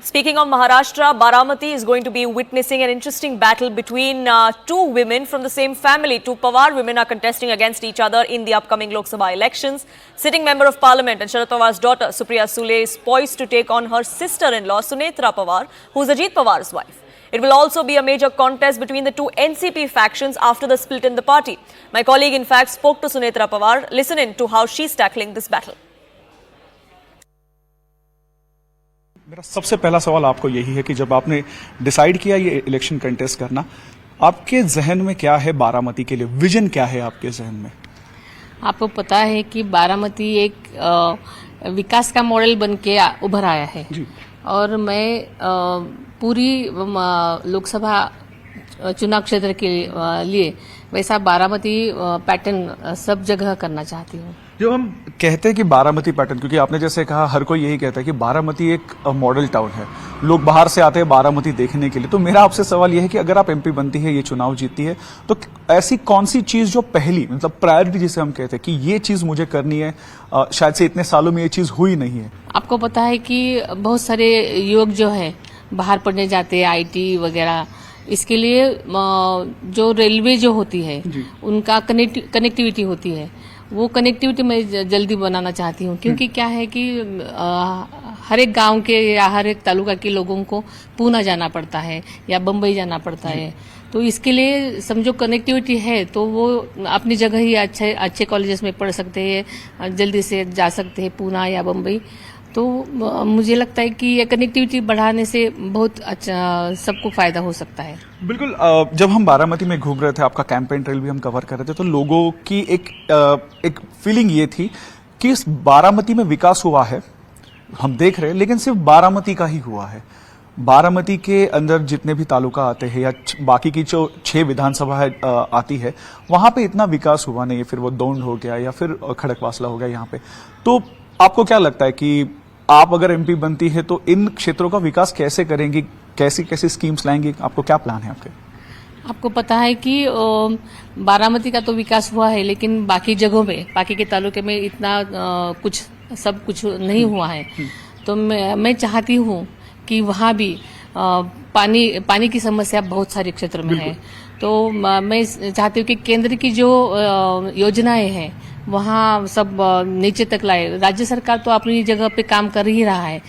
Speaking of Maharashtra, Baramati is going to be witnessing an interesting battle between two women from the same family. Two Pawar women are contesting against each other in the upcoming Lok Sabha elections. Sitting Member of Parliament and Sharad Pawar's daughter, Supriya Sule, is poised to take on her sister-in-law, Sunetra Pawar, who is Ajit Pawar's wife. It will also be a major contest between the two NCP factions after the split in the party. My colleague, in fact, spoke to Sunetra Pawar. Listen in to how she's tackling this battle. मेरा सबसे पहला सवाल आपको यही है कि जब आपने डिसाइड किया ये इलेक्शन कंटेस्ट करना, आपके जहन में क्या है बारामती के लिए, विजन क्या है आपके जहन में? आपको पता है कि बारामती एक विकास का मॉडल बन के उभर आया है जी। और मैं पूरी लोकसभा चुनाव क्षेत्र के लिए वैसा बारामती पैटर्न सब जगह करना चाहती हूँ। जो हम कहते हैं कि बारामती पैटर्न, क्योंकि आपने जैसे कहा हर कोई यही कहता है कि बारामती एक मॉडल टाउन है, लोग बाहर से आते हैं बारामती देखने के लिए। तो मेरा आपसे सवाल यह है कि अगर आप एमपी बनती है, ये चुनाव जीतती है, तो ऐसी कौन सी चीज जो पहली मतलब प्रायोरिटी जिसे हम कहते हैं कि ये चीज मुझे करनी है, शायद से इतने सालों में ये चीज हुई नहीं है? आपको पता है कि बहुत सारे युवक जो है बाहर पढ़ने जाते हैं, IT वगैरह, इसके लिए जो रेलवे जो होती है उनका कनेक्टिविटी होती है, वो कनेक्टिविटी मैं जल्दी बनाना चाहती हूँ। क्योंकि क्या है कि हर एक गांव के या हर एक तालुका के लोगों को पूना जाना पड़ता है या बम्बई जाना पड़ता है। तो इसके लिए समझो कनेक्टिविटी है तो वो अपनी जगह ही अच्छे कॉलेजेस में पढ़ सकते हैं, जल्दी से जा सकते हैं पूना या बम्बई। तो मुझे लगता है कि ये कनेक्टिविटी बढ़ाने से बहुत अच्छा सबको फायदा हो सकता है। बिल्कुल। जब हम बारामती में घूम रहे थे, आपका कैंपेन ट्रेल भी हम कवर कर रहे थे, तो लोगों की एक फीलिंग ये थी कि इस बारामती में विकास हुआ है, हम देख रहे हैं, लेकिन सिर्फ बारामती का ही हुआ है। बारामती के अंदर जितने भी तालुका आते हैं या बाकी की जो 6 विधानसभा आती है, वहां पे इतना विकास हुआ नहीं है। फिर वो दौंड हो गया या फिर खड़कवासला हो गया यहाँ पे। तो आपको क्या लगता है कि आप अगर एमपी बनती है तो इन क्षेत्रों का विकास कैसे करेंगी, कैसी कैसी स्कीम्स लाएंगी, आपको क्या प्लान है आपके? आपको पता है कि बारामती का तो विकास हुआ है, लेकिन बाकी जगहों में, बाकी के तालुके में इतना सब कुछ नहीं हुआ है। तो मैं चाहती हूँ कि वहाँ भी पानी की समस्या बहुत सारे क्षेत्र में है। तो मैं चाहती हूँ कि केंद्र की जो योजनाएं हैं वहाँ सब नीचे तक लाए। राज्य सरकार तो अपनी जगह पे काम कर ही रहा है।